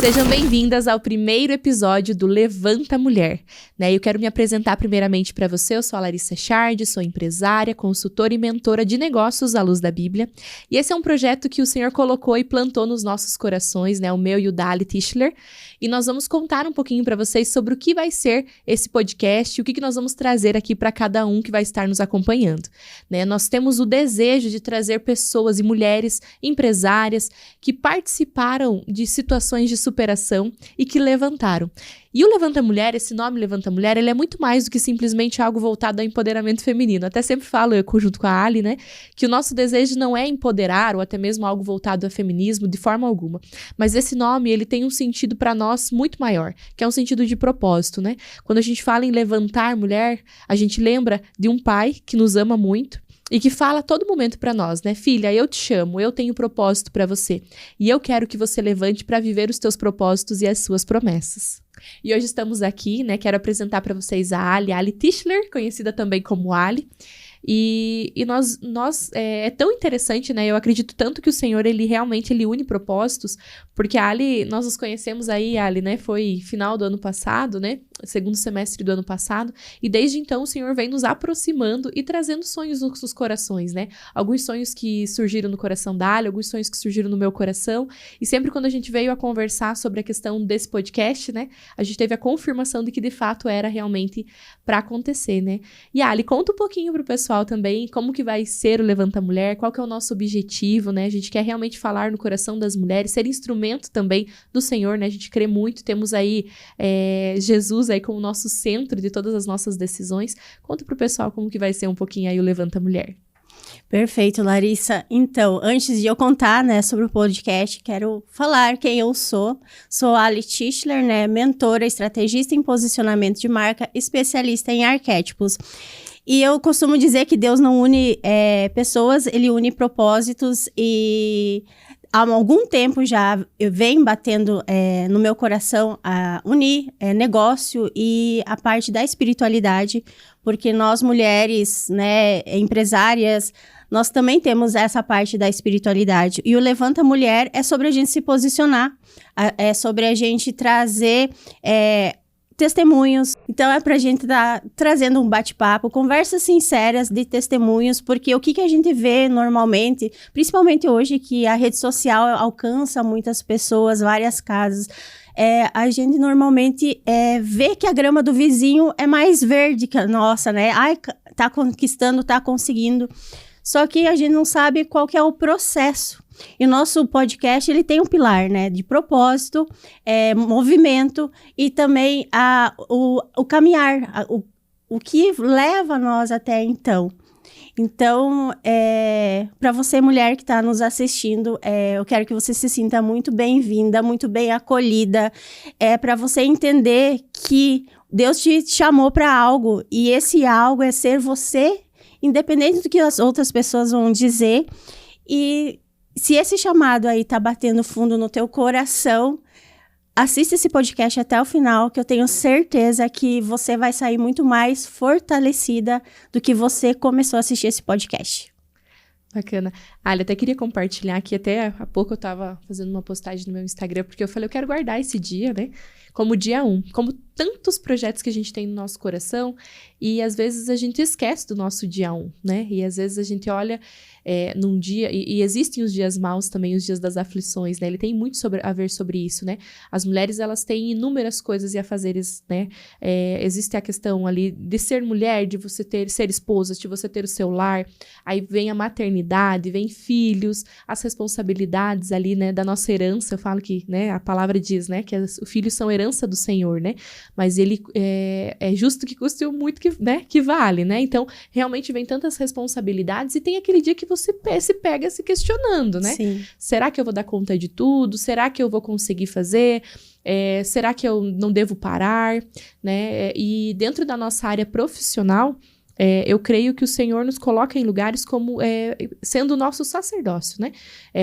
Sejam bem-vindas ao primeiro episódio do Levanta Mulher, Eu quero me apresentar primeiramente para você. Eu sou a Larissa Chard, sou empresária, consultora e mentora de negócios à luz da Bíblia. E esse é um projeto que o Senhor colocou e plantou nos nossos corações, O meu e o da Ali Tischler. E nós vamos contar um pouquinho para vocês sobre o que vai ser esse podcast, o que nós vamos trazer aqui para cada um que vai estar nos acompanhando, Nós temos o desejo de trazer pessoas e mulheres empresárias que participaram de situações de superação e que levantaram. E o Levanta Mulher, esse nome Levanta Mulher, ele é muito mais do que simplesmente algo voltado ao empoderamento feminino. Até sempre falo, eu junto com a Ali, que o nosso desejo não é empoderar ou até mesmo algo voltado ao feminismo de forma alguma. Mas esse nome, ele tem um sentido para nós muito maior, que é um sentido de propósito, Quando a gente fala em levantar mulher, a gente lembra de um pai que nos ama muito, e que fala a todo momento para nós, Filha, eu te chamo, eu tenho propósito para você. E eu quero que você levante para viver os teus propósitos e as suas promessas. E hoje estamos aqui, Quero apresentar para vocês a Ali Tischler, conhecida também como Ali. E nós é tão interessante, Eu acredito tanto que o Senhor, ele realmente une propósitos, porque a Ali, nós nos conhecemos aí, Ali, foi final do ano passado, segundo semestre do ano passado, e desde então o Senhor vem nos aproximando e trazendo sonhos nos corações, Alguns sonhos que surgiram no coração da Ali, alguns sonhos que surgiram no meu coração, e sempre quando a gente veio a conversar sobre a questão desse podcast, a gente teve a confirmação de que de fato era realmente para acontecer, E Ali, conta um pouquinho pro pessoal também como que vai ser o Levanta Mulher, qual que é o nosso objetivo, A gente quer realmente falar no coração das mulheres, ser instrumento também do Senhor, A gente crê muito, temos aí Jesus aí como nosso centro de todas as nossas decisões. Conta pro pessoal como que vai ser um pouquinho aí o Levanta Mulher. Perfeito, Larissa. Então, antes de eu contar, sobre o podcast, quero falar quem eu sou. Sou a Ali Tischler, mentora, estrategista em posicionamento de marca, especialista em arquétipos. E eu costumo dizer que Deus não une pessoas, Ele une propósitos, e há algum tempo já eu venho batendo no meu coração a unir negócio e a parte da espiritualidade, porque nós mulheres, empresárias, nós também temos essa parte da espiritualidade. E o Levanta Mulher é sobre a gente se posicionar, é sobre a gente trazer testemunhos. Então é pra gente estar trazendo um bate-papo, conversas sinceras de testemunhos, porque o que a gente vê normalmente, principalmente hoje que a rede social alcança muitas pessoas, várias casas, a gente normalmente vê que a grama do vizinho é mais verde que a nossa, Ai, tá conquistando, tá conseguindo. Só que a gente não sabe qual que é o processo. E o nosso podcast, ele tem um pilar, de propósito, movimento e também o caminhar, o que leva nós até então. Então, para você, mulher que está nos assistindo, eu quero que você se sinta muito bem-vinda, muito bem acolhida, para você entender que Deus te chamou para algo, e esse algo é ser você, independente do que as outras pessoas vão dizer. E se esse chamado aí tá batendo fundo no teu coração, assista esse podcast até o final, que eu tenho certeza que você vai sair muito mais fortalecida do que você começou a assistir esse podcast. Bacana. Ali, até queria compartilhar aqui, até há pouco eu tava fazendo uma postagem no meu Instagram, porque eu falei, eu quero guardar esse dia, como dia 1, como tantos projetos que a gente tem no nosso coração, e às vezes a gente esquece do nosso dia 1, E às vezes a gente olha num dia, e existem os dias maus também, os dias das aflições, Ele tem muito a ver sobre isso, As mulheres, elas têm inúmeras coisas e afazeres, Existe a questão ali de ser mulher, de você ser esposa, de você ter o seu lar, aí vem a maternidade, vem filhos, as responsabilidades ali, da nossa herança. Eu falo que, a palavra diz, que os filhos são herança do Senhor, Mas ele é justo que custe muito que vale, Então, realmente vem tantas responsabilidades, e tem aquele dia que você se pega se questionando, Sim. Será que eu vou dar conta de tudo? Será que eu vou conseguir fazer? Será que eu não devo parar? E dentro da nossa área profissional, eu creio que o Senhor nos coloca em lugares como sendo o nosso sacerdócio,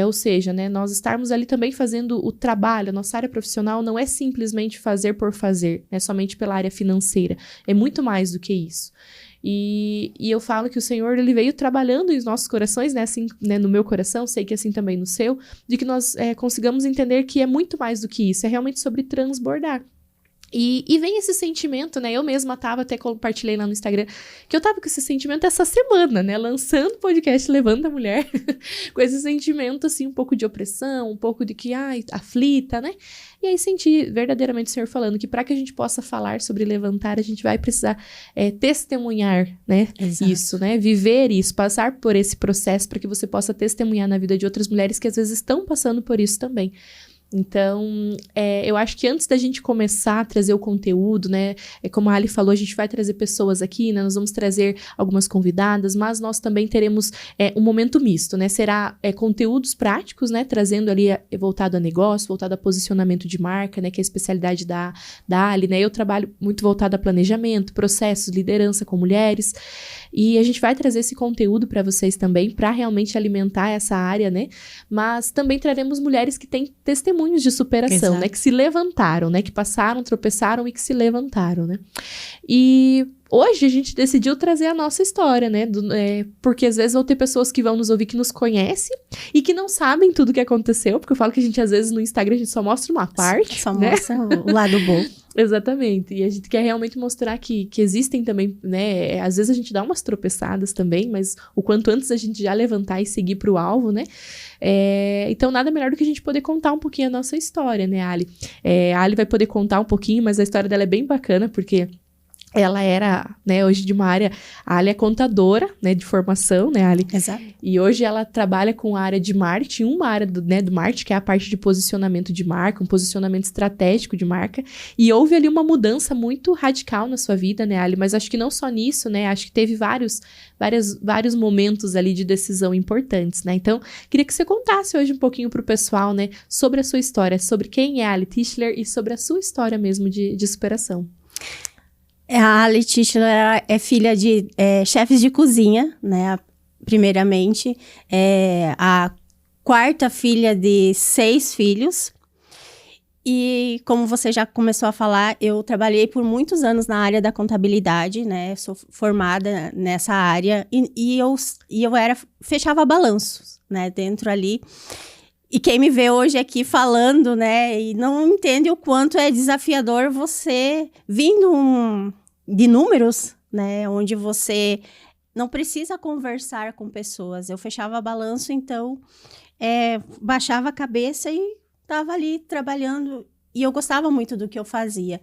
ou seja, nós estarmos ali também fazendo o trabalho. A nossa área profissional não é simplesmente fazer por fazer, somente pela área financeira. É muito mais do que isso. E eu falo que o Senhor, ele veio trabalhando nos nossos corações, né? Assim, né, no meu coração, sei que assim também no seu, de que nós consigamos entender que é muito mais do que isso, é realmente sobre transbordar. E vem esse sentimento, né? Eu mesma até compartilhei lá no Instagram, que eu tava com esse sentimento essa semana, né? Lançando o podcast Levanta a Mulher, com esse sentimento, assim, um pouco de opressão, um pouco de que, aflita, né? E aí senti verdadeiramente o Senhor falando que para que a gente possa falar sobre levantar, a gente vai precisar testemunhar, né? Exato. Isso, né? Viver isso, passar por esse processo para que você possa testemunhar na vida de outras mulheres que às vezes estão passando por isso também. Então, eu acho que antes da gente começar a trazer o conteúdo, né, como a Ali falou, a gente vai trazer pessoas aqui, né, nós vamos trazer algumas convidadas, mas nós também teremos um momento misto, né, será conteúdos práticos, né, trazendo ali voltado a negócio, voltado a posicionamento de marca, né, que é a especialidade da Ali, né, eu trabalho muito voltado a planejamento, processos, liderança com mulheres, e a gente vai trazer esse conteúdo para vocês também, para realmente alimentar essa área, né, mas também traremos mulheres que têm testemunhos de superação, né? Que se levantaram, né? Que passaram, tropeçaram e que se levantaram, né? E hoje a gente decidiu trazer a nossa história, né? Porque às vezes vão ter pessoas que vão nos ouvir que nos conhecem e que não sabem tudo o que aconteceu, porque eu falo que a gente às vezes no Instagram a gente só mostra uma parte, só né? mostra o lado bom. Exatamente, e a gente quer realmente mostrar que existem também, né, às vezes a gente dá umas tropeçadas também, mas o quanto antes a gente já levantar e seguir pro alvo, né, então nada melhor do que a gente poder contar um pouquinho a nossa história, né, Ali? A Ali vai poder contar um pouquinho, mas a história dela é bem bacana, porque ela era, né, hoje de uma área, a Ali é contadora, né, de formação, né, Ali? Exato. E hoje ela trabalha com a área de marketing, uma área do marketing, que é a parte de posicionamento de marca, um posicionamento estratégico de marca, e houve ali uma mudança muito radical na sua vida, né, Ali? Mas acho que não só nisso, né, acho que teve vários momentos ali de decisão importantes, né? Então, queria que você contasse hoje um pouquinho pro pessoal, né, sobre a sua história, sobre quem é a Ali Tischler e sobre a sua história mesmo de superação. A Ali Tischler é filha de chefes de cozinha, né? Primeiramente, a quarta filha de 6 filhos. E como você já começou a falar, eu trabalhei por muitos anos na área da contabilidade, né? Sou formada nessa área e eu fechava balanços, né? Dentro ali. E quem me vê hoje aqui falando, né? E não entende o quanto é desafiador você vindo de números, né? Onde você não precisa conversar com pessoas. Eu fechava balanço, então baixava a cabeça e estava ali trabalhando. E eu gostava muito do que eu fazia.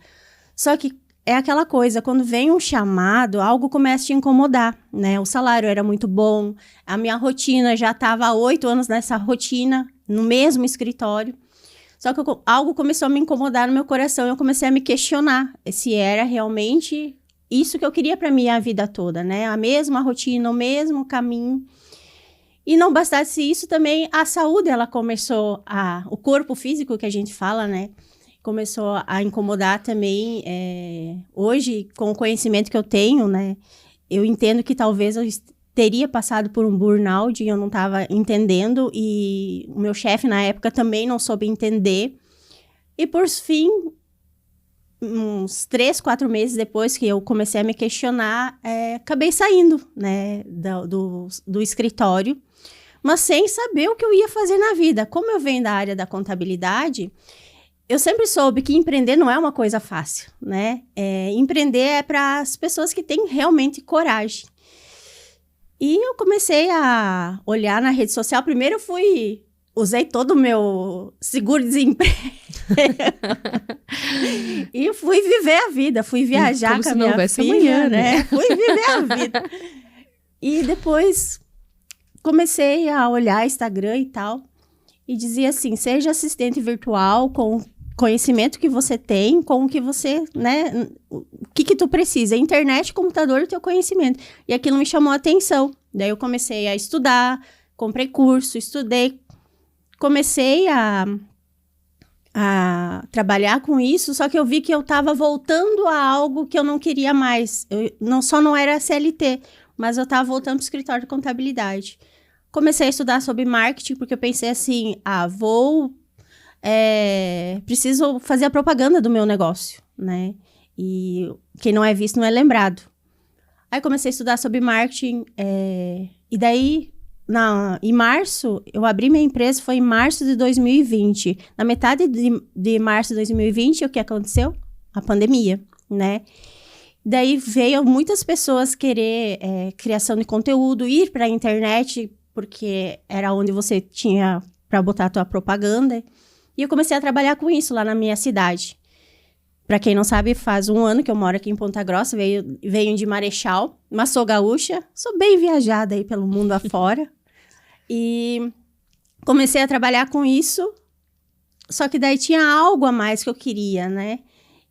Só que é aquela coisa, quando vem um chamado, algo começa a te incomodar, né? O salário era muito bom, a minha rotina já estava há 8 anos nessa rotina, no mesmo escritório. Só que algo começou a me incomodar no meu coração e eu comecei a me questionar se era realmente isso que eu queria para minha vida toda, né? A mesma rotina, o mesmo caminho. E não bastasse isso também, a saúde, ela começou o corpo físico que a gente fala, né? Começou a incomodar também. Hoje, com o conhecimento que eu tenho, né? Eu entendo que talvez eu teria passado por um burnout e eu não estava entendendo. E o meu chefe, na época, também não soube entender. E, por fim, uns 3, 4 meses depois que eu comecei a me questionar, acabei saindo, né? Do escritório. Mas sem saber o que eu ia fazer na vida. Como eu venho da área da contabilidade, eu sempre soube que empreender não é uma coisa fácil, né? Empreender é para as pessoas que têm realmente coragem. E eu comecei a olhar na rede social. Primeiro eu usei todo o meu seguro-desemprego. E fui viver a vida. Fui viajar com a minha filha, amanhã, né? Fui viver a vida. E depois comecei a olhar Instagram e tal. E dizia assim, seja assistente virtual com o conhecimento que você tem, com o que você, né, o que tu precisa, internet, computador e teu conhecimento. E aquilo me chamou a atenção. Daí eu comecei a estudar, comprei curso, estudei, comecei a trabalhar com isso, só que eu vi que eu estava voltando a algo que eu não queria mais. Eu não era CLT, mas eu estava voltando para o escritório de contabilidade. Comecei a estudar sobre marketing, porque eu pensei assim, preciso fazer a propaganda do meu negócio, né? E quem não é visto não é lembrado. Aí comecei a estudar sobre marketing, e daí, em março, eu abri minha empresa, foi em março de 2020. Na metade de março de 2020, o que aconteceu? A pandemia, né? Daí veio muitas pessoas querer criação de conteúdo, ir para a internet, porque era onde você tinha para botar a tua propaganda. E eu comecei a trabalhar com isso lá na minha cidade. Para quem não sabe, faz 1 ano que eu moro aqui em Ponta Grossa, venho de Marechal, mas sou gaúcha, sou bem viajada aí pelo mundo afora. E comecei a trabalhar com isso, só que daí tinha algo a mais que eu queria, né?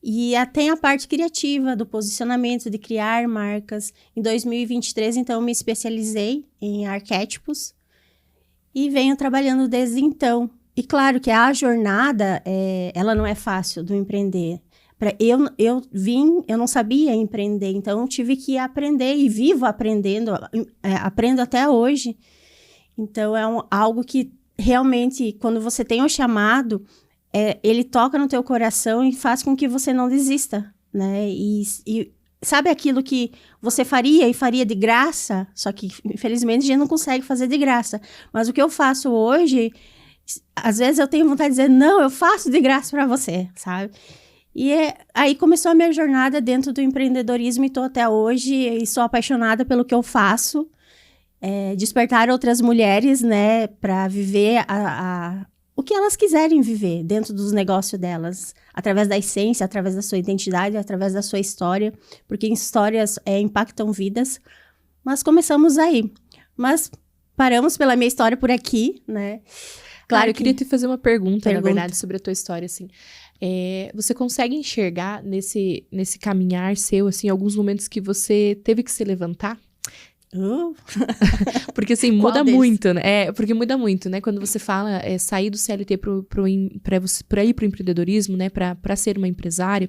E tem a parte criativa do posicionamento, de criar marcas. Em 2023, então, eu me especializei em arquétipos e venho trabalhando desde então. E claro que a jornada, ela não é fácil do empreender. Eu não sabia empreender, então eu tive que aprender e vivo aprendendo, aprendo até hoje. Então, algo que realmente, quando você tem um chamado, ele toca no teu coração e faz com que você não desista, né? E sabe aquilo que você faria de graça? Só que, infelizmente, a gente não consegue fazer de graça. Mas o que eu faço hoje, às vezes eu tenho vontade de dizer, não, eu faço de graça para você, sabe? E aí começou a minha jornada dentro do empreendedorismo e estou até hoje e sou apaixonada pelo que eu faço. Despertar outras mulheres, né, para viver o que elas quiserem viver dentro dos negócios delas, através da essência, através da sua identidade, através da sua história, porque histórias impactam vidas. Mas começamos aí. Mas paramos pela minha história por aqui, né? Claro, eu queria te fazer uma pergunta, na verdade, sobre a tua história, assim. Você consegue enxergar nesse caminhar seu, assim, alguns momentos que você teve que se levantar? Porque assim, muda muito, né? Porque muda muito, né? Quando você fala sair do CLT pra ir pro empreendedorismo, né? Pra ser uma empresária,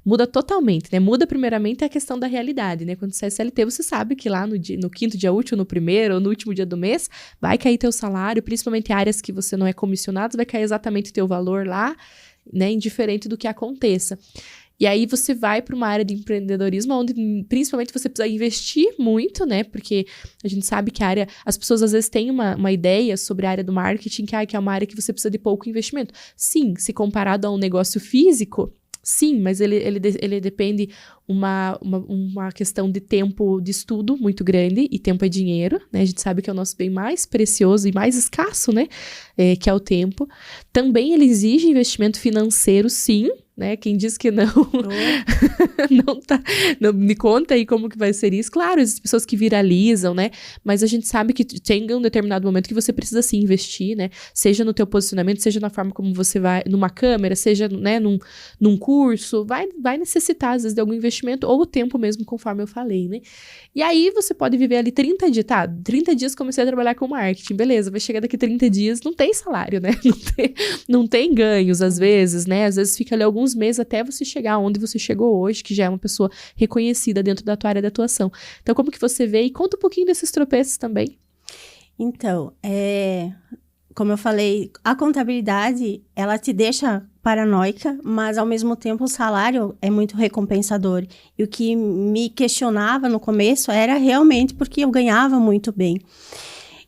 muda totalmente, né? Muda primeiramente a questão da realidade, né? Quando você é CLT, você sabe que lá no 5º dia útil, no primeiro ou no último dia do mês, vai cair teu salário, principalmente áreas que você não é comissionado, vai cair exatamente teu valor lá, né? Indiferente do que aconteça. E aí você vai para uma área de empreendedorismo onde principalmente você precisa investir muito, né? Porque a gente sabe que as pessoas às vezes têm uma ideia sobre a área do marketing, que é uma área que você precisa de pouco investimento. Sim, se comparado a um negócio físico, sim, mas ele depende uma questão de tempo de estudo muito grande, e tempo é dinheiro, né? A gente sabe que é o nosso bem mais precioso e mais escasso, né? Que é o tempo. Também ele exige investimento financeiro, sim, né? Quem diz que não, não me conta aí como que vai ser isso. Claro, existem pessoas que viralizam, né? Mas a gente sabe que tem um determinado momento que você precisa sim investir, né? Seja no teu posicionamento, seja na forma como você vai, numa câmera, seja, né, num curso, vai necessitar às vezes de algum investimento ou o tempo mesmo, conforme eu falei, né? E aí você pode viver ali 30 dias, 30 dias comecei a trabalhar com marketing, beleza, vai chegar daqui 30 dias, não tem salário, né? Não tem ganhos às vezes, né? Às vezes fica ali alguns meses até você chegar onde você chegou hoje, que já é uma pessoa reconhecida dentro da tua área de atuação. Então, como que você vê? E conta um pouquinho desses tropeços também. Então, como eu falei, a contabilidade, ela te deixa paranoica, mas ao mesmo tempo o salário é muito recompensador. E o que me questionava no começo era realmente porque eu ganhava muito bem.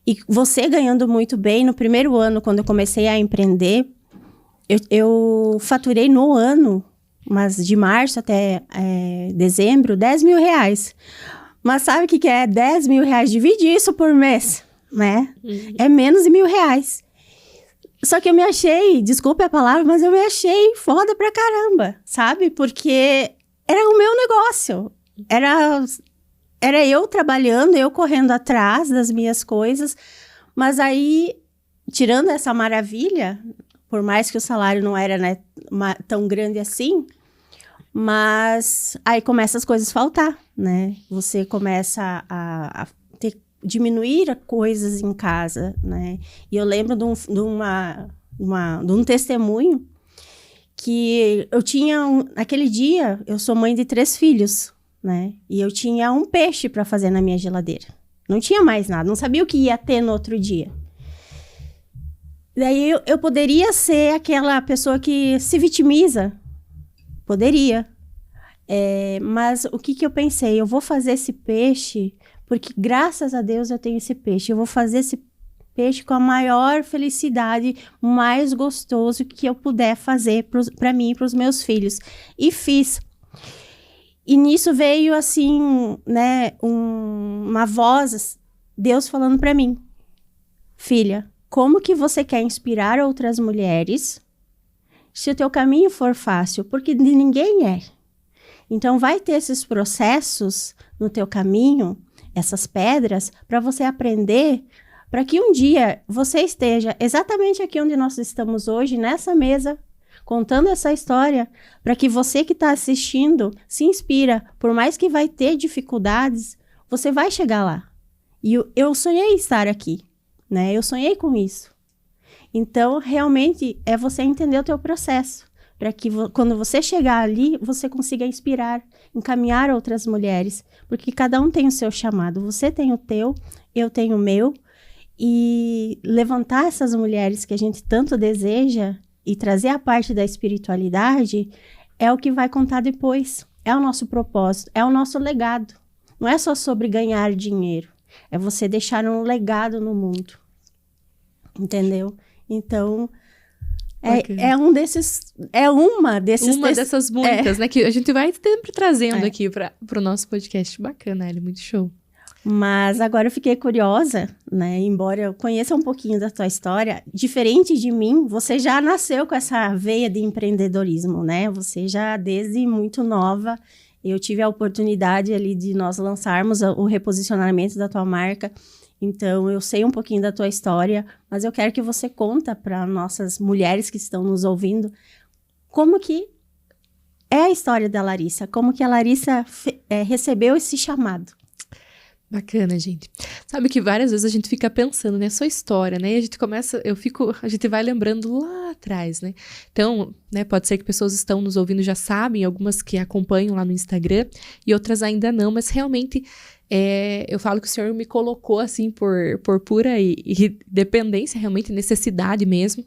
E você ganhando muito bem, no primeiro ano, quando eu comecei a empreender, eu faturei no ano, mas de março até dezembro, 10 mil reais. Mas sabe o que é 10 mil reais? Divide isso por mês, né? É menos de R$1.000. Só que eu me achei, desculpe a palavra, mas eu me achei foda pra caramba, sabe? Porque era o meu negócio. Era eu trabalhando, eu correndo atrás das minhas coisas. Mas aí, tirando essa maravilha, por mais que o salário não era, né, tão grande assim, mas aí começa as coisas a faltar, né? Você começa a diminuir coisas em casa, né? E eu lembro de um testemunho que eu tinha, naquele dia, eu sou mãe de 3 filhos, né? E eu tinha um peixe para fazer na minha geladeira. Não tinha mais nada, não sabia o que ia ter no outro dia. Daí eu poderia ser aquela pessoa que se vitimiza. Poderia. Mas o que eu pensei? Eu vou fazer esse peixe, porque graças a Deus eu tenho esse peixe. Eu vou fazer esse peixe com a maior felicidade, o mais gostoso que eu puder fazer para mim e para os meus filhos. E fiz. E nisso veio, assim, né, uma voz, Deus falando para mim: filha, como que você quer inspirar outras mulheres se o teu caminho for fácil? Porque de ninguém é. Então, vai ter esses processos no teu caminho, essas pedras, para você aprender, para que um dia você esteja exatamente aqui onde nós estamos hoje, nessa mesa, contando essa história, para que você que está assistindo se inspira. Por mais que vai ter dificuldades, você vai chegar lá. E eu sonhei estar aqui, né? Eu sonhei com isso. Então, realmente, é você entender o teu processo, para que quando você chegar ali, você consiga inspirar, encaminhar outras mulheres, porque cada um tem o seu chamado. Você tem o teu, eu tenho o meu, e levantar essas mulheres que a gente tanto deseja e trazer a parte da espiritualidade é o que vai contar depois. É o nosso propósito, é o nosso legado. Não é só sobre ganhar dinheiro, é você deixar um legado no mundo. Entendeu? Então, uma dessas muitas, né? Que a gente vai sempre trazendo aqui para o nosso podcast. Bacana, Ellie, muito show. Mas agora eu fiquei curiosa, né? Embora eu conheça um pouquinho da tua história, diferente de mim, você já nasceu com essa veia de empreendedorismo, né? Você já, desde muito nova, eu tive a oportunidade ali de nós lançarmos o reposicionamento da tua marca. Então, eu sei um pouquinho da tua história, mas eu quero que você conta para nossas mulheres que estão nos ouvindo como que é a história da Larissa, como que a Larissa recebeu esse chamado. Bacana, gente. Sabe que várias vezes a gente fica pensando, né, sua história, né, e a gente vai lembrando lá atrás, né. Então, né, pode ser que pessoas estão nos ouvindo já sabem, algumas que acompanham lá no Instagram e outras ainda não, mas realmente eu falo que o Senhor me colocou assim por pura e dependência, realmente necessidade mesmo,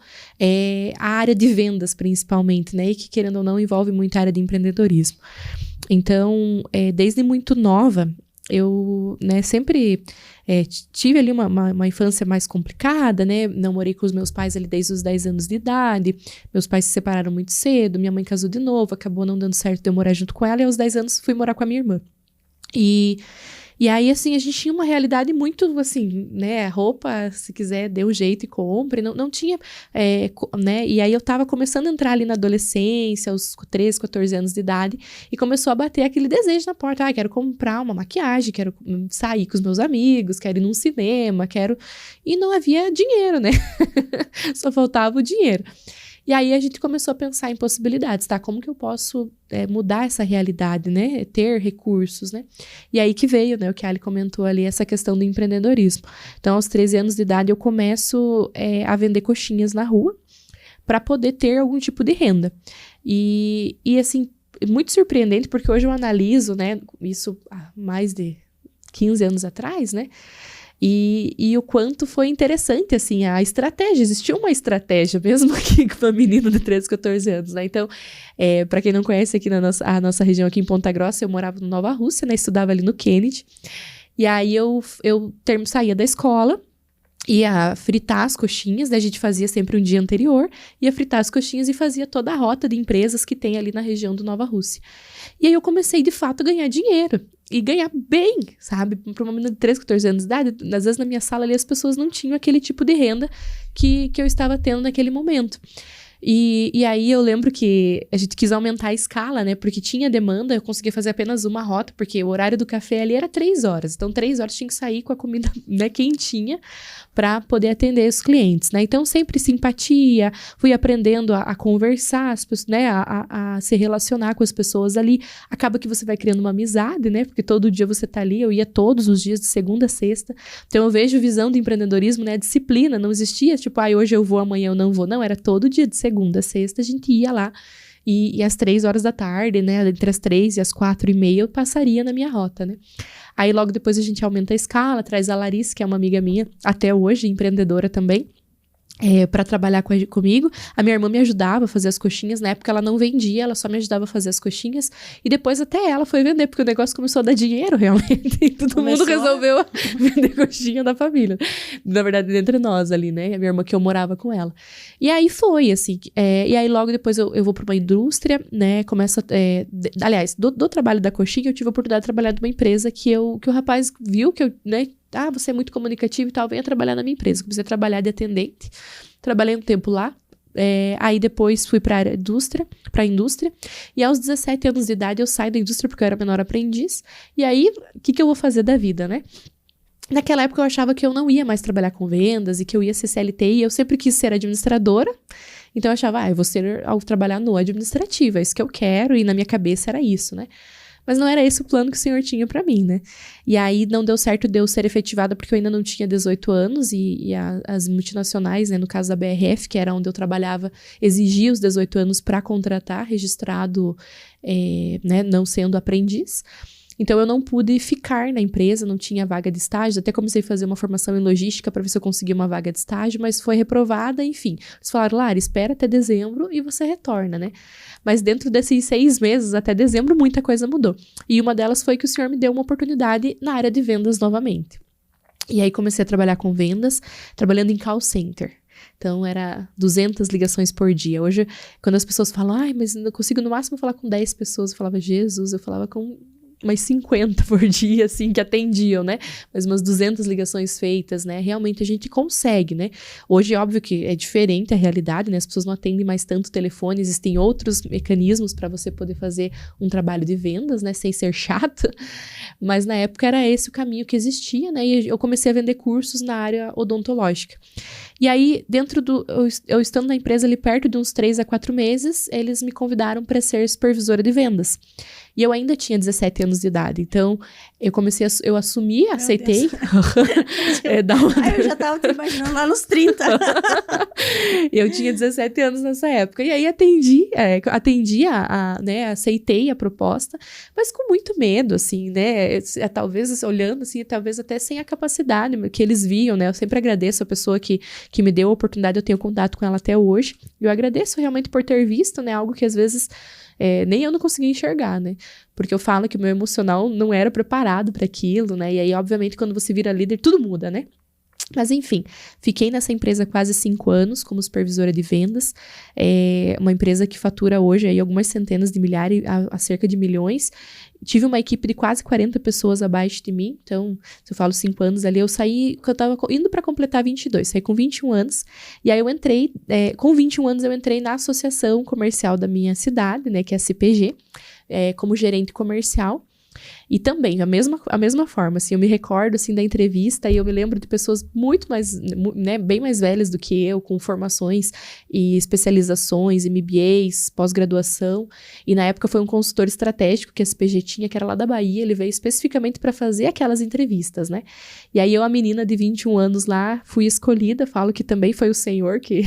a área de vendas principalmente, né, e que querendo ou não envolve muito a área de empreendedorismo. Então, desde muito nova, eu, né, sempre tive ali uma infância mais complicada, né, não morei com os meus pais ali desde os 10 anos de idade, meus pais se separaram muito cedo, minha mãe casou de novo, acabou não dando certo de eu morar junto com ela, e aos 10 anos fui morar com a minha irmã. E aí, assim, a gente tinha uma realidade muito, assim, né, roupa, se quiser, dê um jeito e compre, não tinha, né, e aí eu tava começando a entrar ali na adolescência, aos 13, 14 anos de idade, e começou a bater aquele desejo na porta, quero comprar uma maquiagem, quero sair com os meus amigos, quero ir num cinema, e não havia dinheiro, né, só faltava o dinheiro. E aí a gente começou a pensar em possibilidades, tá? Como que eu posso mudar essa realidade, né? Ter recursos, né? E aí que veio, né? O que a Ali comentou ali, essa questão do empreendedorismo. Então, aos 13 anos de idade, eu começo a vender coxinhas na rua para poder ter algum tipo de renda. E assim, muito surpreendente, porque hoje eu analiso, né? Isso há mais de 15 anos atrás, né? E o quanto foi interessante, assim, a estratégia. Existia uma estratégia, mesmo aqui com uma menina de 13, 14 anos, né? Então, para quem não conhece aqui a nossa região aqui em Ponta Grossa, eu morava no Nova Rússia, né? Estudava ali no Kennedy. E aí, eu saía da escola, ia fritar as coxinhas, né? A gente fazia sempre um dia anterior, ia fritar as coxinhas e fazia toda a rota de empresas que tem ali na região do Nova Rússia. E aí, eu comecei, de fato, a ganhar dinheiro. E ganhar bem, sabe? Para uma menina de 13, 14 anos de idade, às vezes na minha sala ali as pessoas não tinham aquele tipo de renda que eu estava tendo naquele momento. E aí eu lembro que a gente quis aumentar a escala, né? Porque tinha demanda, eu conseguia fazer apenas uma rota, porque o horário do café ali era 3 horas. Então, 3 horas tinha que sair com a comida, né, quentinha para poder atender os clientes, né? Então, sempre simpatia, fui aprendendo a conversar, né? A se relacionar com as pessoas ali. Acaba que você vai criando uma amizade, né? Porque todo dia você tá ali, eu ia todos os dias, de segunda a sexta. Então, eu vejo visão do empreendedorismo, né? Disciplina, não existia, tipo, hoje eu vou, amanhã eu não vou. Não, era todo dia, de segunda a sexta, a gente ia lá. E às 3 horas da tarde, né? Entre as 3 e as 4:30, eu passaria na minha rota, né? Aí logo depois a gente aumenta a escala, traz a Larissa, que é uma amiga minha, até hoje, empreendedora também. para trabalhar comigo. A minha irmã me ajudava a fazer as coxinhas. Na época ela não vendia, ela só me ajudava a fazer as coxinhas. E depois até ela foi vender, porque o negócio começou a dar dinheiro, realmente. E todo mundo resolveu vender coxinha da família. Na verdade, entre nós ali, né? A minha irmã, que eu morava com ela. E aí foi, assim. E aí logo depois eu vou para uma indústria, né? Começo aliás, do trabalho da coxinha, eu tive a oportunidade de trabalhar numa empresa que o rapaz viu que eu, né? Você é muito comunicativo e tal, venha trabalhar na minha empresa. Comecei a trabalhar de atendente. Trabalhei um tempo lá. Aí depois fui para a indústria. E aos 17 anos de idade eu saio da indústria porque eu era menor aprendiz. E aí, o que eu vou fazer da vida, né? Naquela época eu achava que eu não ia mais trabalhar com vendas e que eu ia ser CLT. E eu sempre quis ser administradora. Então eu achava, eu vou trabalhar no administrativo. É isso que eu quero. E na minha cabeça era isso, né? Mas não era esse o plano que o senhor tinha pra mim, né? E aí não deu certo de eu ser efetivada porque eu ainda não tinha 18 anos e as multinacionais, né, no caso da BRF, que era onde eu trabalhava, exigia os 18 anos para contratar, registrado, né, não sendo aprendiz. Então, eu não pude ficar na empresa, não tinha vaga de estágio. Até comecei a fazer uma formação em logística para ver se eu conseguia uma vaga de estágio, mas foi reprovada, enfim. Eles falaram, Lara, espera até dezembro e você retorna, né? Mas dentro desses 6 meses, até dezembro, muita coisa mudou. E uma delas foi que o senhor me deu uma oportunidade na área de vendas novamente. E aí, comecei a trabalhar com vendas, trabalhando em call center. Então, era 200 ligações por dia. Hoje, quando as pessoas falam, mas eu consigo no máximo falar com 10 pessoas, eu falava, Jesus, eu falava com umas 50 por dia, assim, que atendiam, né? Mas umas 200 ligações feitas, né? Realmente a gente consegue, né? Hoje, óbvio que é diferente a realidade, né? As pessoas não atendem mais tanto telefone, existem outros mecanismos para você poder fazer um trabalho de vendas, né? Sem ser chato. Mas na época era esse o caminho que existia, né? E eu comecei a vender cursos na área odontológica. E aí, eu estando na empresa ali perto de uns 3 a 4 meses, eles me convidaram para ser supervisora de vendas. E eu ainda tinha 17 anos de idade. Então, eu assumi, aceitei. Eu já tava te imaginando lá nos 30. Eu tinha 17 anos nessa época. E aí, atendi, né, aceitei a proposta, mas com muito medo, assim, né? Talvez olhando, assim, talvez até sem a capacidade que eles viam, né? Eu sempre agradeço a pessoa que me deu a oportunidade, eu tenho contato com ela até hoje. Eu agradeço realmente por ter visto, né? Algo que às vezes nem eu não conseguia enxergar, né? Porque eu falo que o meu emocional não era preparado para aquilo, né? E aí, obviamente, quando você vira líder, tudo muda, né? Mas, enfim, fiquei nessa empresa quase 5 anos como supervisora de vendas. Uma empresa que fatura hoje aí algumas centenas de milhares a cerca de milhões. Tive uma equipe de quase 40 pessoas abaixo de mim. Então, se eu falo 5 anos ali, eu saí, eu tava indo para completar 22, saí com 21 anos. E aí eu entrei, com 21 anos eu entrei na associação comercial da minha cidade, né, que é a CPG, como gerente comercial. E também, a mesma forma, assim, eu me recordo, assim, da entrevista e eu me lembro de pessoas muito mais, né, bem mais velhas do que eu, com formações e especializações, MBAs, pós-graduação, e na época foi um consultor estratégico que a SPG tinha, que era lá da Bahia, ele veio especificamente para fazer aquelas entrevistas, né, e aí eu, a menina de 21 anos lá, fui escolhida, falo que também foi o senhor que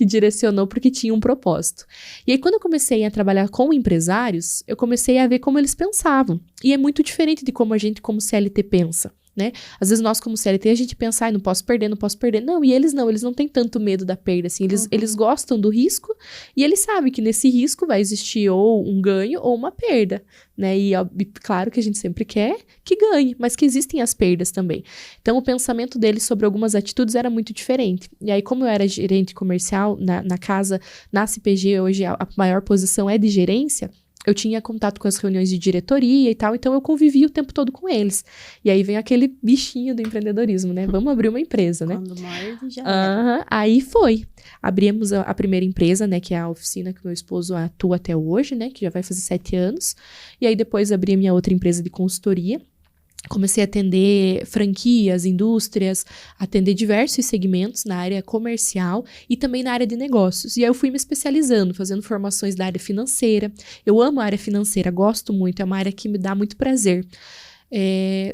direcionou, porque tinha um propósito. E aí, quando eu comecei a trabalhar com empresários, eu comecei a ver como eles pensavam. E é muito diferente de como a gente, como CLT, pensa, né? Às vezes nós, como CLT, a gente pensa, não posso perder, não posso perder. Não, e eles não têm tanto medo da perda, assim. Eles gostam do risco e eles sabem que nesse risco vai existir ou um ganho ou uma perda, né? E claro que a gente sempre quer que ganhe, mas que existem as perdas também. Então, o pensamento deles sobre algumas atitudes era muito diferente. E aí, como eu era gerente comercial na casa, na CPG, hoje a maior posição é de gerência, eu tinha contato com as reuniões de diretoria e tal, então eu convivia o tempo todo com eles. E aí vem aquele bichinho do empreendedorismo, né? Vamos abrir uma empresa, né? Quando morde, já era. Aí foi. Abrimos a primeira empresa, né? Que é a oficina que meu esposo atua até hoje, né? Que já vai fazer 7 anos. E aí depois abri a minha outra empresa de consultoria. Comecei a atender franquias, indústrias, atender diversos segmentos na área comercial e também na área de negócios. E aí eu fui me especializando, fazendo formações da área financeira. Eu amo a área financeira, gosto muito, é uma área que me dá muito prazer.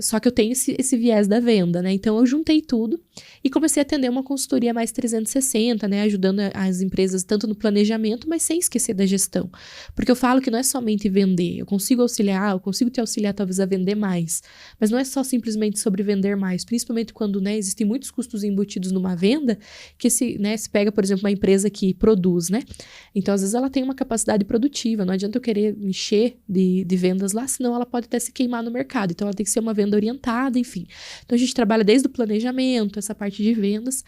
Só que eu tenho esse viés da venda, né? Então eu juntei tudo E comecei a atender uma consultoria mais 360, né? Ajudando as empresas tanto no planejamento, mas sem esquecer da gestão. Porque eu falo que não é somente vender. Eu consigo te auxiliar talvez a vender mais. Mas não é só simplesmente sobre vender mais. Principalmente quando, né, existem muitos custos embutidos numa venda, que se pega, por exemplo, uma empresa que produz, né? Então, às vezes, ela tem uma capacidade produtiva. Não adianta eu querer encher de vendas lá, senão ela pode até se queimar no mercado. Então, ela tem que ser uma venda orientada, enfim. Então, a gente trabalha desde o planejamento, essa parte de vendas.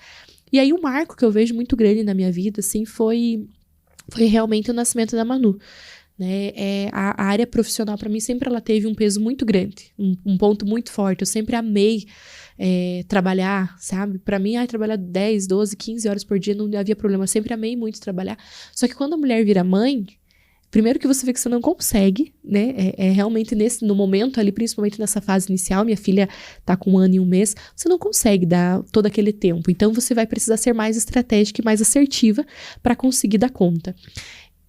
E aí, um marco que eu vejo muito grande na minha vida, assim, foi realmente o nascimento da Manu. Né? A área profissional, para mim, sempre ela teve um peso muito grande, um ponto muito forte. Eu sempre amei trabalhar, sabe? Para mim, trabalhar 10, 12, 15 horas por dia não havia problema. Eu sempre amei muito trabalhar. Só que quando a mulher vira mãe, primeiro que você vê que você não consegue, né? Realmente no momento ali, principalmente nessa fase inicial, minha filha tá com 1 ano e 1 mês, você não consegue dar todo aquele tempo. Então, você vai precisar ser mais estratégica e mais assertiva para conseguir dar conta.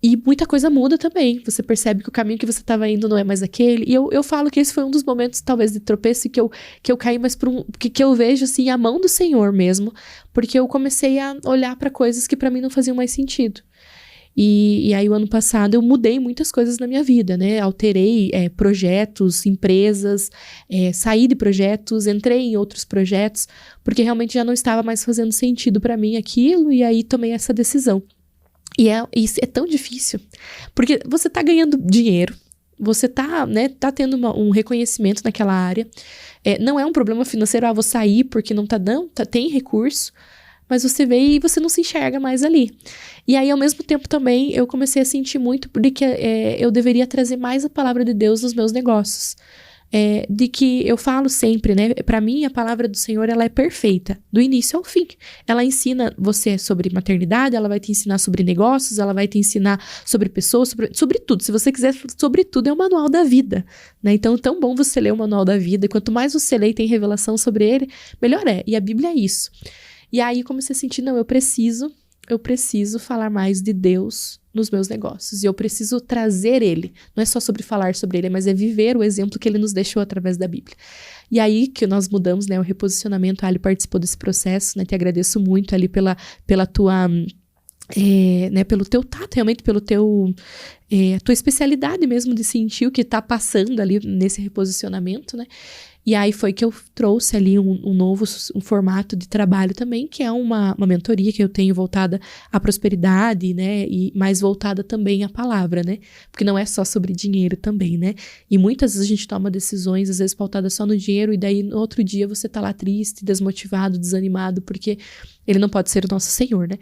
E muita coisa muda também. Você percebe que o caminho que você estava indo não é mais aquele. E eu falo que esse foi um dos momentos, talvez, de tropeço que eu caí mais por que eu vejo, assim, a mão do Senhor mesmo. Porque eu comecei a olhar para coisas que para mim não faziam mais sentido. E aí, o ano passado, eu mudei muitas coisas na minha vida, né? Alterei projetos, empresas, saí de projetos, entrei em outros projetos, porque realmente já não estava mais fazendo sentido para mim aquilo. E aí, tomei essa decisão. E isso é tão difícil, porque você tá ganhando dinheiro, você tá tendo um reconhecimento naquela área, não é um problema financeiro, vou sair porque não tá dando, tem recurso, mas você vê e você não se enxerga mais ali. E aí, ao mesmo tempo também, eu comecei a sentir muito de que eu deveria trazer mais a palavra de Deus nos meus negócios. De que eu falo sempre, né? Para mim, a palavra do Senhor, ela é perfeita, do início ao fim. Ela ensina você sobre maternidade, ela vai te ensinar sobre negócios, ela vai te ensinar sobre pessoas, sobre tudo. Se você quiser, sobre tudo é o manual da vida, né? Então, é tão bom você ler o manual da vida, e quanto mais você lê e tem revelação sobre ele, melhor é. E a Bíblia é isso. E aí, comecei a sentir, não, eu preciso falar mais de Deus nos meus negócios. E eu preciso trazer ele. Não é só sobre falar sobre ele, mas é viver o exemplo que ele nos deixou através da Bíblia. E aí que nós mudamos, né, o reposicionamento. A Ali participou desse processo, né? Te agradeço muito, Ali, pela tua... né, pelo teu tato, realmente pelo teu... a tua especialidade mesmo de sentir o que tá passando ali nesse reposicionamento, né? E aí foi que eu trouxe ali um novo formato de trabalho também, que é uma mentoria que eu tenho voltada à prosperidade, né? E mais voltada também à palavra, né? Porque não é só sobre dinheiro também, né? E muitas vezes a gente toma decisões, às vezes pautadas só no dinheiro, e daí no outro dia você tá lá triste, desmotivado, desanimado, porque ele não pode ser o nosso Senhor, né?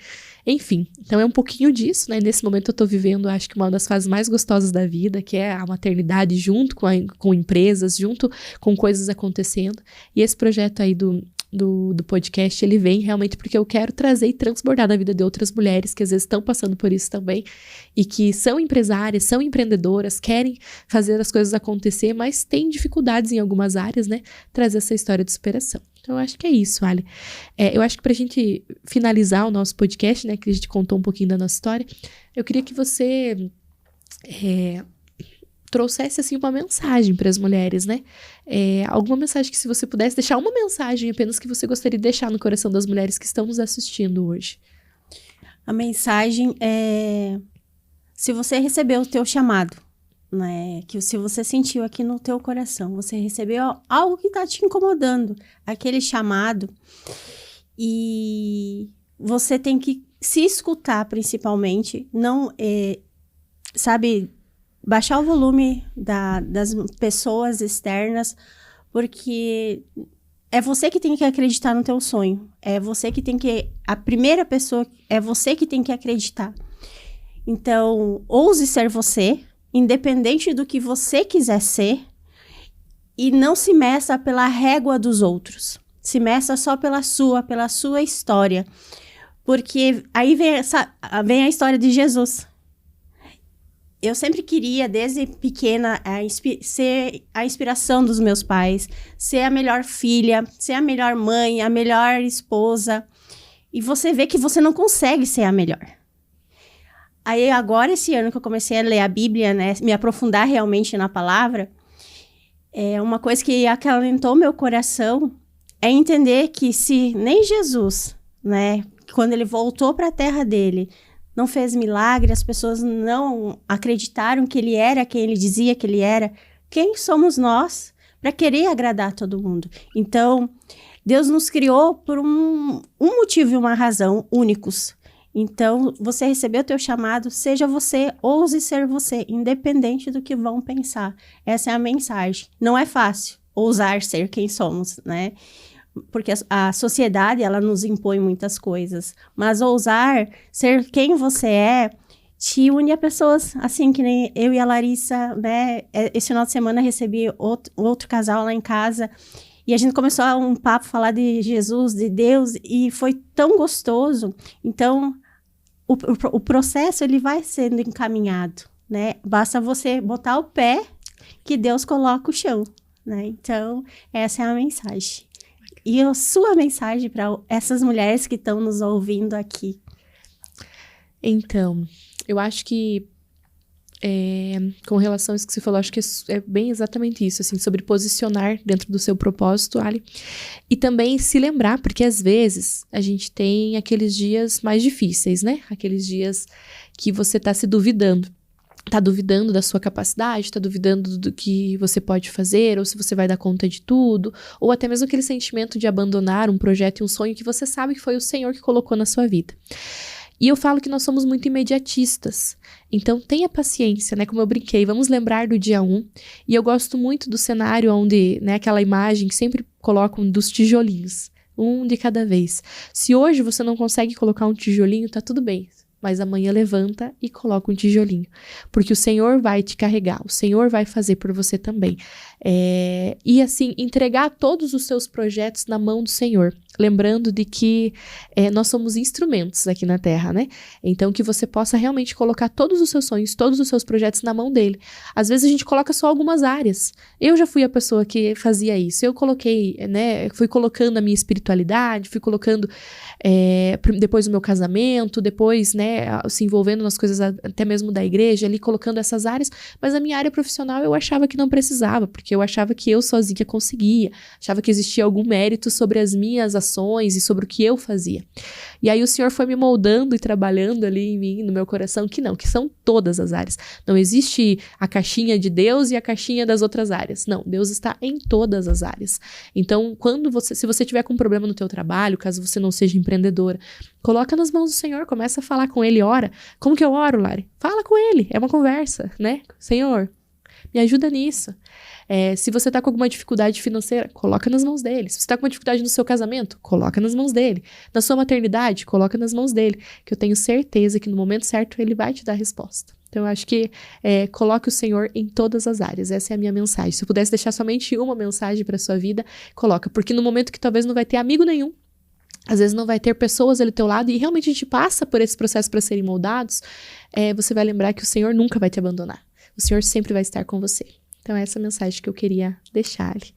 Enfim, então é um pouquinho disso, né? Nesse momento eu tô vivendo, acho que uma das fases mais gostosas da vida, que é a maternidade junto com empresas, junto com coisas acontecendo. E esse projeto aí do podcast, ele vem realmente porque eu quero trazer e transbordar na vida de outras mulheres que às vezes estão passando por isso também e que são empresárias, são empreendedoras, querem fazer as coisas acontecer, mas têm dificuldades em algumas áreas, né? Trazer essa história de superação. Então, eu acho que é isso, Ali. Eu acho que pra gente finalizar o nosso podcast, né, que a gente contou um pouquinho da nossa história, eu queria que você trouxesse, assim, uma mensagem para as mulheres, né? Alguma mensagem que, se você pudesse deixar uma mensagem apenas que você gostaria de deixar no coração das mulheres que estão nos assistindo hoje. A mensagem é: se você recebeu o teu chamado, né, que se você sentiu aqui no teu coração, você recebeu algo que tá te incomodando, aquele chamado, e você tem que se escutar principalmente, não, baixar o volume das pessoas externas, porque é você que tem que acreditar no teu sonho, é você que tem que, a primeira pessoa, é você que tem que acreditar. Então, ouse ser você, independente do que você quiser ser, e não se meça pela régua dos outros. Se meça só pela sua história. Porque aí vem a história de Jesus. Eu sempre queria, desde pequena, ser a inspiração dos meus pais, ser a melhor filha, ser a melhor mãe, a melhor esposa. E você vê que você não consegue ser a melhor. Aí agora, esse ano que eu comecei a ler a Bíblia, né, me aprofundar realmente na palavra, uma coisa que acalentou meu coração é entender que se nem Jesus, né, quando ele voltou para a terra dele, não fez milagre, as pessoas não acreditaram que ele era quem ele dizia que ele era, quem somos nós para querer agradar todo mundo? Então, Deus nos criou por um motivo e uma razão únicos. Então, você recebeu o teu chamado, seja você, ouse ser você, independente do que vão pensar. Essa é a mensagem. Não é fácil ousar ser quem somos, né? Porque a sociedade, ela nos impõe muitas coisas. Mas ousar ser quem você é, te une a pessoas, assim, que nem eu e a Larissa, né? Esse final de semana recebi outro casal lá em casa, e a gente começou um papo, falar de Jesus, de Deus, e foi tão gostoso. Então, o processo, ele vai sendo encaminhado, né? Basta você botar o pé, que Deus coloca o chão, né? Então, essa é a mensagem. E a sua mensagem para essas mulheres que estão nos ouvindo aqui? Então, eu acho que, com relação a isso que você falou, acho que é bem exatamente isso, assim, sobre posicionar dentro do seu propósito, Ali. E também se lembrar, porque às vezes a gente tem aqueles dias mais difíceis, né? Aqueles dias que você tá se duvidando. Tá duvidando da sua capacidade, tá duvidando do que você pode fazer, ou se você vai dar conta de tudo, ou até mesmo aquele sentimento de abandonar um projeto e um sonho que você sabe que foi o Senhor que colocou na sua vida. E eu falo que nós somos muito imediatistas, então tenha paciência, né, como eu brinquei, vamos lembrar do dia 1, e eu gosto muito do cenário onde, né, aquela imagem que sempre colocam dos tijolinhos, um de cada vez. Se hoje você não consegue colocar um tijolinho, tá tudo bem. Mas amanhã levanta e coloca um tijolinho. Porque o Senhor vai te carregar, o Senhor vai fazer por você também. E assim, entregar todos os seus projetos na mão do Senhor. Lembrando de que nós somos instrumentos aqui na Terra, né? Então que você possa realmente colocar todos os seus sonhos, todos os seus projetos na mão dele. Às vezes a gente coloca só algumas áreas. Eu já fui a pessoa que fazia isso. Eu coloquei, né? Fui colocando a minha espiritualidade, fui colocando depois o meu casamento, depois, né? Se envolvendo nas coisas até mesmo da igreja, ali colocando essas áreas. Mas a minha área profissional eu achava que não precisava, porque eu achava que eu sozinha conseguia. Achava que existia algum mérito sobre as minhas ações e sobre o que eu fazia. E aí o Senhor foi me moldando e trabalhando ali em mim, no meu coração, que não, que são todas as áreas. Não existe a caixinha de Deus e a caixinha das outras áreas. Não, Deus está em todas as áreas. Então, se você tiver com um problema no teu trabalho, caso você não seja empreendedora, coloca nas mãos do Senhor, começa a falar com Ele, ora. Como que eu oro, Lari? Fala com Ele, é uma conversa, né? Senhor, me ajuda nisso. Se você tá com alguma dificuldade financeira, coloca nas mãos dele. Se você tá com uma dificuldade no seu casamento, coloca nas mãos dele. Na sua maternidade, coloca nas mãos dele. Que eu tenho certeza que no momento certo ele vai te dar a resposta. Então eu acho que coloque o Senhor em todas as áreas. Essa é a minha mensagem. Se eu pudesse deixar somente uma mensagem para sua vida, coloca. Porque no momento que talvez não vai ter amigo nenhum, às vezes não vai ter pessoas ali ao teu lado, e realmente a gente passa por esse processo para serem moldados, você vai lembrar que o Senhor nunca vai te abandonar. O Senhor sempre vai estar com você. Então, essa é a mensagem que eu queria deixar ali.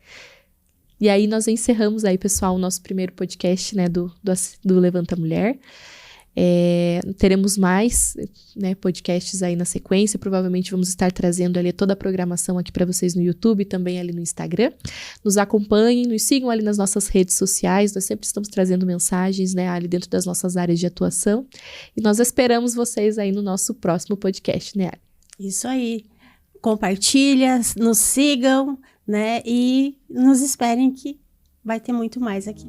E aí, nós encerramos aí, pessoal, o nosso primeiro podcast, né, do Levanta Mulher. Teremos mais, né, podcasts aí na sequência. Provavelmente vamos estar trazendo ali toda a programação aqui para vocês no YouTube e também ali no Instagram. Nos acompanhem, nos sigam ali nas nossas redes sociais. Nós sempre estamos trazendo mensagens, né, ali dentro das nossas áreas de atuação. E nós esperamos vocês aí no nosso próximo podcast, né, Ali? Isso aí. Compartilha, nos sigam, né? E nos esperem que vai ter muito mais aqui.